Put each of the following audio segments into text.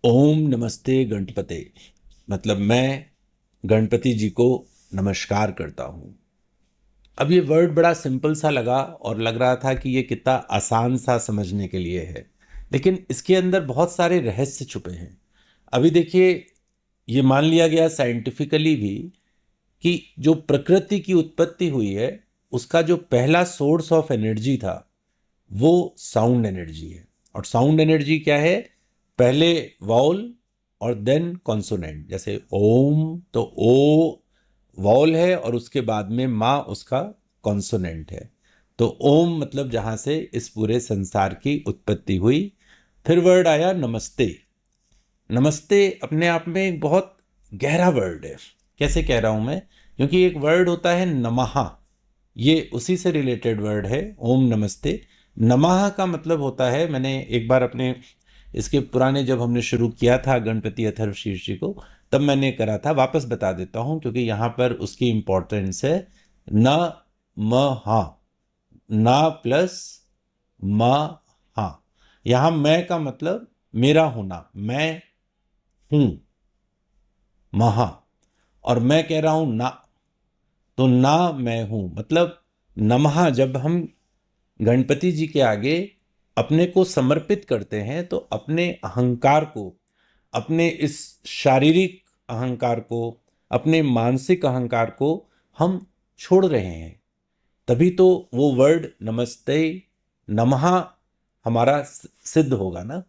ओम नमस्ते गणपते, मतलब मैं गणपति जी को नमस्कार करता हूँ। अब ये वर्ड बड़ा सिंपल सा लगा और लग रहा था कि ये कितना आसान सा समझने के लिए है, लेकिन इसके अंदर बहुत सारे रहस्य छुपे हैं। अभी देखिए, ये मान लिया गया साइंटिफिकली भी कि जो प्रकृति की उत्पत्ति हुई है, उसका जो पहला सोर्स ऑफ एनर्जी था वो साउंड एनर्जी है। और साउंड एनर्जी क्या है? पहले वाउल और देन कॉन्सोनेंट। जैसे ओम, तो ओ वाउल है और उसके बाद में माँ उसका कॉन्सोनेंट है। तो ओम मतलब जहाँ से इस पूरे संसार की उत्पत्ति हुई। फिर वर्ड आया नमस्ते। नमस्ते अपने आप में एक बहुत गहरा वर्ड है। कैसे कह रहा हूँ मैं? क्योंकि एक वर्ड होता है नमः, ये उसी से रिलेटेड वर्ड है। ओम नमस्ते। नमः का मतलब होता है, मैंने एक बार अपने इसके पुराने जब हमने शुरू किया था गणपति अथर्वशीर्ष को, तब मैंने करा था। वापस बता देता हूँ क्योंकि यहाँ पर उसकी इंपॉर्टेंस है। न म हा, ना प्लस म हा। यहाँ मैं का मतलब मेरा होना, मैं हूं, महा। और मैं कह रहा हूं ना, तो ना मैं हूं मतलब नमः। जब हम गणपति जी के आगे अपने को समर्पित करते हैं तो अपने अहंकार को, अपने इस शारीरिक अहंकार को, अपने मानसिक अहंकार को हम छोड़ रहे हैं। तभी तो वो वर्ड नमस्ते नमः हमारा सिद्ध होगा ना।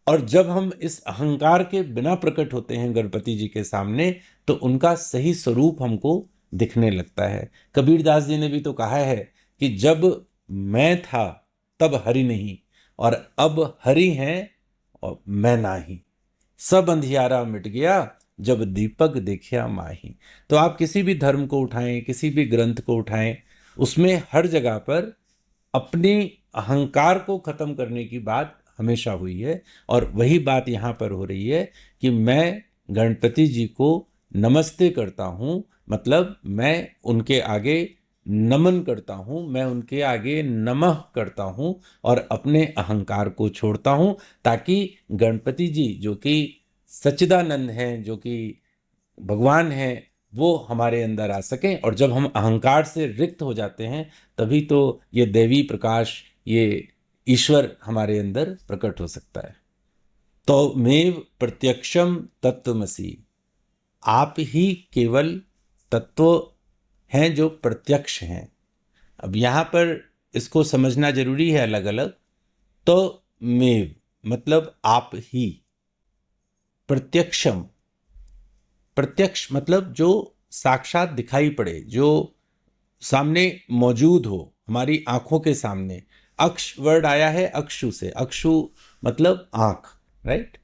और जब हम इस अहंकार के बिना प्रकट होते हैं गणपति जी के सामने, तो उनका सही स्वरूप हमको दिखने लगता है। कबीरदास जी ने भी तो कहा है कि जब मैं था तब हरि नहीं, और अब हरि हैं और मैं नाही। सब अंधियारा मिट गया जब दीपक देखिया माही। तो आप किसी भी धर्म को उठाएं, किसी भी ग्रंथ को उठाएं, उसमें हर जगह पर अपने अहंकार को खत्म करने की बात हमेशा हुई है। और वही बात यहाँ पर हो रही है कि मैं गणपति जी को नमस्ते करता हूँ, मतलब मैं उनके आगे नमन करता हूँ, मैं उनके आगे नमः करता हूँ और अपने अहंकार को छोड़ता हूँ, ताकि गणपति जी जो कि सच्चिदानंद हैं, जो कि भगवान हैं, वो हमारे अंदर आ सकें। और जब हम अहंकार से रिक्त हो जाते हैं, तभी तो ये दैवी प्रकाश, ये ईश्वर हमारे अंदर प्रकट हो सकता है। तो मेव प्रत्यक्षम तत्वमसि, आप ही केवल तत्व हैं जो प्रत्यक्ष हैं। अब यहाँ पर इसको समझना जरूरी है अलग अलग। तो मेव मतलब आप ही, प्रत्यक्षम, प्रत्यक्ष मतलब जो साक्षात दिखाई पड़े, जो सामने मौजूद हो, हमारी आंखों के सामने। अक्ष वर्ड आया है अक्षु से, अक्षु मतलब आंख, राइट।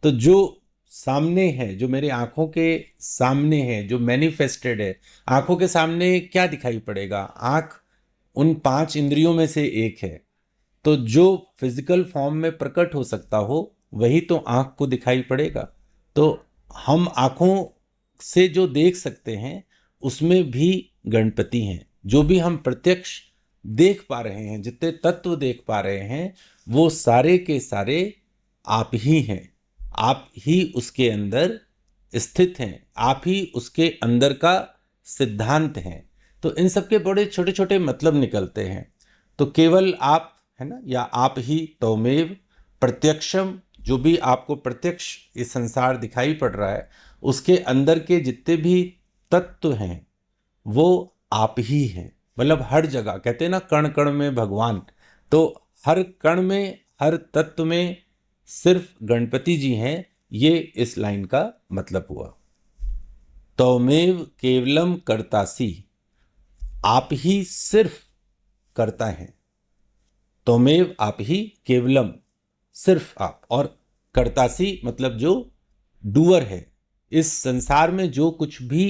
तो जो सामने है, जो मेरे आंखों के सामने है, जो मैनिफेस्टेड है। आंखों के सामने क्या दिखाई पड़ेगा? आंख उन पांच इंद्रियों में से एक है। तो जो फिजिकल फॉर्म में प्रकट हो सकता हो, वही तो आंख को दिखाई पड़ेगा। तो हम आंखों से जो देख सकते हैं, उसमें भी गणपति हैं। जो भी हम प्रत्यक्ष देख पा रहे हैं, जितने तत्व देख पा रहे हैं, वो सारे के सारे आप ही हैं। आप ही उसके अंदर स्थित हैं, आप ही उसके अंदर का सिद्धांत हैं। तो इन सब के बड़े छोटे छोटे मतलब निकलते हैं। तो केवल आप, है ना, या आप ही तौमेव प्रत्यक्षम, जो भी आपको प्रत्यक्ष ये संसार दिखाई पड़ रहा है, उसके अंदर के जितने भी तत्व हैं वो आप ही हैं। मतलब हर जगह कहते हैं ना, कण कण में भगवान। तो हर कण में, हर तत्व में सिर्फ गणपति जी हैं। ये इस लाइन का मतलब हुआ। तौमेव केवलम करतासी, आप ही सिर्फ करता है। तौमेव आप ही, केवलम सिर्फ आप, और करतासी मतलब जो डूअर है। इस संसार में जो कुछ भी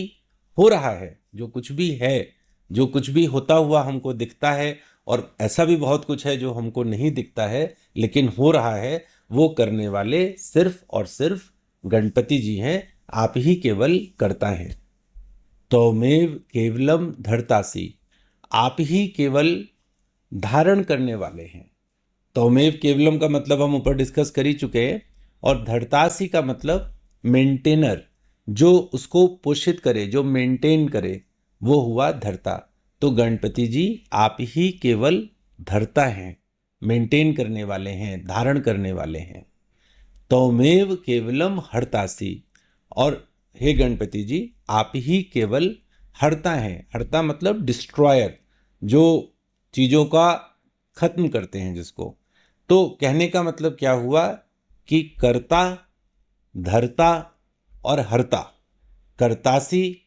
हो रहा है, जो कुछ भी है, जो कुछ भी होता हुआ हमको दिखता है, और ऐसा भी बहुत कुछ है जो हमको नहीं दिखता है लेकिन हो रहा है, वो करने वाले सिर्फ और सिर्फ गणपति जी हैं। आप ही केवल करता है। तौमेव केवलम धरतासी, आप ही केवल धारण करने वाले हैं। तौमेव केवलम का मतलब हम ऊपर डिस्कस कर ही चुके हैं। और धर्तासी का मतलब मेंटेनर, जो उसको पोषित करे, जो मेंटेन करे, वो हुआ धर्ता। तो गणपति जी आप ही केवल धर्ता हैं, मेंटेन करने वाले हैं, धारण करने वाले हैं। तौमेव केवलम हर्तासी, और हे गणपति जी आप ही केवल हर्ता हैं। हर्ता मतलब डिस्ट्रॉयर, जो चीज़ों का खत्म करते हैं जिसको। तो कहने का मतलब क्या हुआ कि कर्ता, धर्ता और हर्ता, कर्तासी,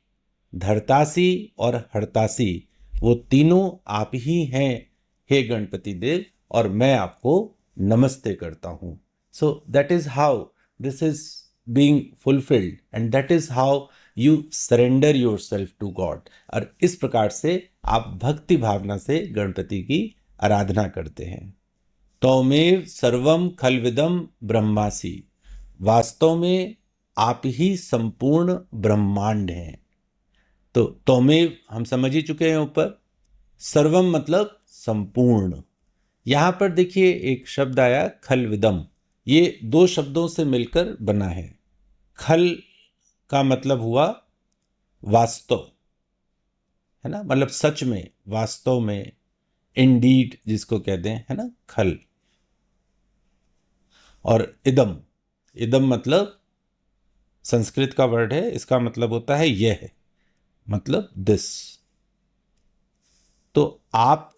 धर्तासी और हर्तासी, वो तीनों आप ही हैं हे गणपति देव, और मैं आपको नमस्ते करता हूं। So that is how this is being fulfilled and that is how you surrender yourself to God. और इस प्रकार से आप भक्ति भावना से गणपति की आराधना करते हैं। तौमेव सर्वम खलविदम ब्रह्मासी, वास्तव में आप ही संपूर्ण ब्रह्मांड हैं। तो तौमेव हम समझ ही चुके हैं ऊपर। सर्वम मतलब संपूर्ण। यहां पर देखिए एक शब्द आया खलविदम, ये दो शब्दों से मिलकर बना है। खल का मतलब हुआ वास्तव, है ना, मतलब सच में, वास्तव में, इंडीड जिसको कहते हैं, है ना, खल। और इदम, इदम मतलब संस्कृत का वर्ड है, इसका मतलब होता है यह, मतलब दिस। तो आप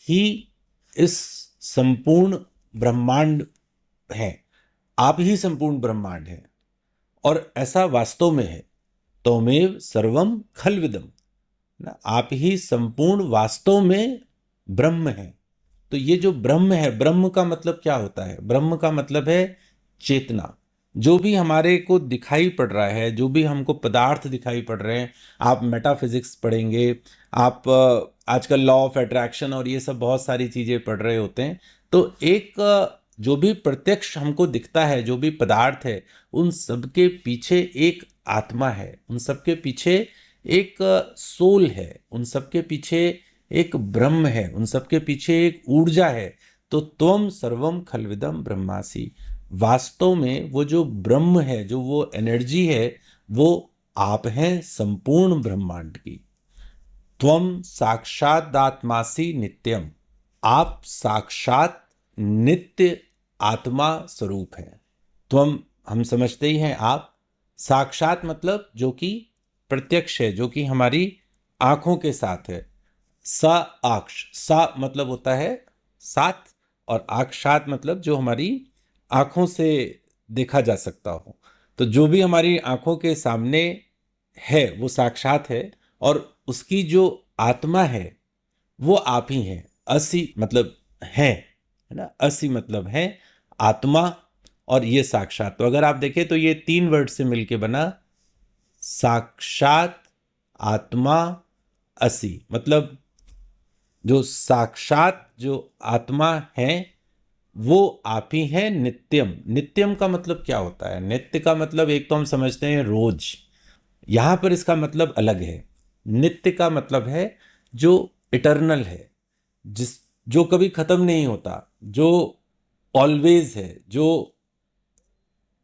ही इस संपूर्ण ब्रह्मांड हैं, आप ही संपूर्ण ब्रह्मांड हैं, और ऐसा वास्तव में है। तौमेव सर्वम खलविदम, ना, आप ही संपूर्ण वास्तव में ब्रह्म है। तो ये जो ब्रह्म है, ब्रह्म का मतलब क्या होता है? ब्रह्म का मतलब है चेतना। जो भी हमारे को दिखाई पड़ रहा है, जो भी हमको पदार्थ दिखाई पड़ रहे हैं, आप मेटाफिजिक्स पढ़ेंगे, आप आजकल लॉ ऑफ अट्रैक्शन और ये सब बहुत सारी चीज़ें पढ़ रहे होते हैं। तो एक जो भी प्रत्यक्ष हमको दिखता है, जो भी पदार्थ है, उन सबके पीछे एक आत्मा है, उन सबके पीछे एक सोल है, उन सबके पीछे एक ब्रह्म है, उन सबके पीछे एक ऊर्जा है। तो त्वम सर्वम खलविदम ब्रह्मासी, वास्तव में वो जो ब्रह्म है, जो वो एनर्जी है, वो आप हैं संपूर्ण ब्रह्मांड की। त्वम साक्षादात्मासी नित्यम, आप साक्षात नित्य आत्मा स्वरूप हैं। त्वम हम समझते ही हैं आप, साक्षात मतलब जो कि प्रत्यक्ष है, जो कि हमारी आंखों के साथ है। सा आक्ष, सा मतलब होता है साथ, और आक्षात मतलब जो हमारी आंखों से देखा जा सकता हो। तो जो भी हमारी आंखों के सामने है वो साक्षात है, और उसकी जो आत्मा है वो आप ही हैं। असी मतलब है ना, असी मतलब है आत्मा, और ये साक्षात। तो अगर आप देखें तो ये तीन वर्ड से मिलके बना साक्षात आत्मा असी, मतलब जो साक्षात जो आत्मा है वो आप ही हैं नित्यम। नित्यम का मतलब क्या होता है? नित्य का मतलब एक तो हम समझते हैं रोज, यहां पर इसका मतलब अलग है। नित्य का मतलब है जो इटर्नल है, जिस जो कभी खत्म नहीं होता, जो ऑलवेज है, जो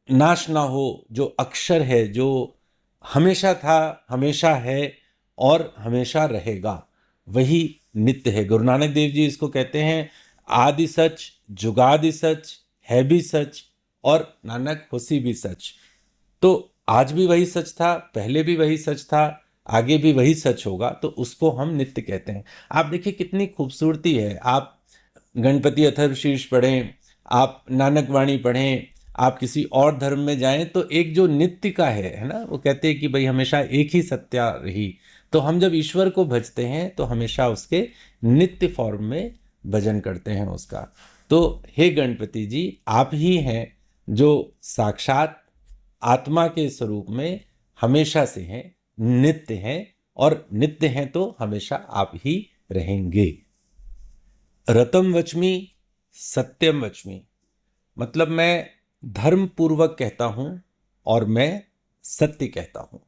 नाश ना हो, जो अक्षर है, जो हमेशा था, हमेशा है और हमेशा रहेगा, वही नित्य है। गुरु नानक देव जी इसको कहते हैं आदि सच, जुगादि सच, है भी सच, और नानक होसी भी सच। तो आज भी वही सच था, पहले भी वही सच था, आगे भी वही सच होगा, तो उसको हम नित्य कहते हैं। आप देखिए कितनी खूबसूरती है। आप गणपति अथर्वशीर्ष पढ़ें, आप नानक वाणी पढ़ें, आप किसी और धर्म में जाएं, तो एक जो नित्य का है ना, वो कहते हैं कि भाई हमेशा एक ही सत्या रही। तो हम जब ईश्वर को भजते हैं तो हमेशा उसके नित्य फॉर्म में भजन करते हैं उसका। तो हे गणपति जी आप ही हैं जो साक्षात आत्मा के स्वरूप में हमेशा से हैं, नित्य हैं, और नित्य हैं तो हमेशा आप ही रहेंगे। रतम वचमी सत्यम वचमी, मतलब मैं धर्म पूर्वक कहता हूं और मैं सत्य कहता हूं।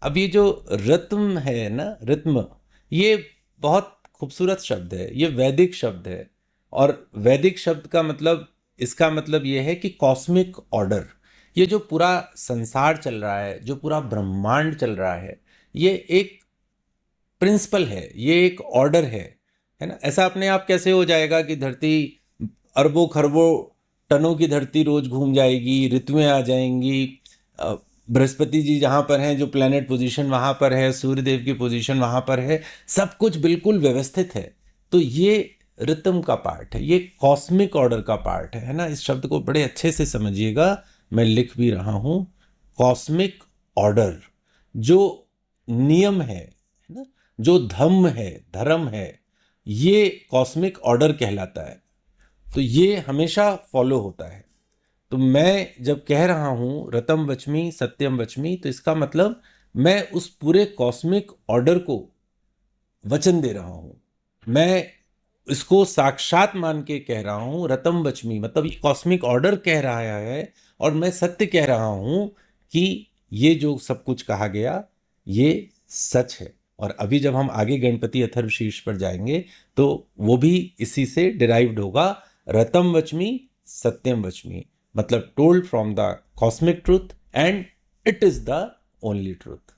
अब ये जो रत्म है ना, रित्म, ये बहुत खूबसूरत शब्द है, ये वैदिक शब्द है। और वैदिक शब्द का मतलब इसका मतलब ये है कि कॉस्मिक ऑर्डर, ये जो पूरा संसार चल रहा है, जो पूरा ब्रह्मांड चल रहा है, ये एक प्रिंसिपल है, ये एक ऑर्डर है ना। ऐसा अपने आप कैसे हो जाएगा कि धरती अरबों खरबों टनों की धरती रोज घूम जाएगी, ऋतुएं आ जाएंगी, अ, बृहस्पति जी जहाँ पर हैं, जो प्लेनेट पोजीशन वहाँ पर है, सूर्य देव की पोजीशन वहाँ पर है, सब कुछ बिल्कुल व्यवस्थित है। तो ये रितम का पार्ट है, ये कॉस्मिक ऑर्डर का पार्ट है ना। इस शब्द को बड़े अच्छे से समझिएगा, मैं लिख भी रहा हूँ। कॉस्मिक ऑर्डर, जो नियम है ना, जो धर्म है, ये कॉस्मिक ऑर्डर कहलाता है। तो ये हमेशा फॉलो होता है। तो मैं जब कह रहा हूं रतम वचमी सत्यम वचमी, तो इसका मतलब मैं उस पूरे कॉस्मिक ऑर्डर को वचन दे रहा हूं, मैं इसको साक्षात मान के कह रहा हूं। रतम वचमी मतलब ये कॉस्मिक ऑर्डर कह रहा है, और मैं सत्य कह रहा हूं कि ये जो सब कुछ कहा गया ये सच है। और अभी जब हम आगे गणपति अथर्वशीर्ष पर जाएंगे तो वो भी इसी से डिराइव्ड होगा। रतम वचमी सत्यम वचमी मतलब told from the cosmic truth, and it is the only truth.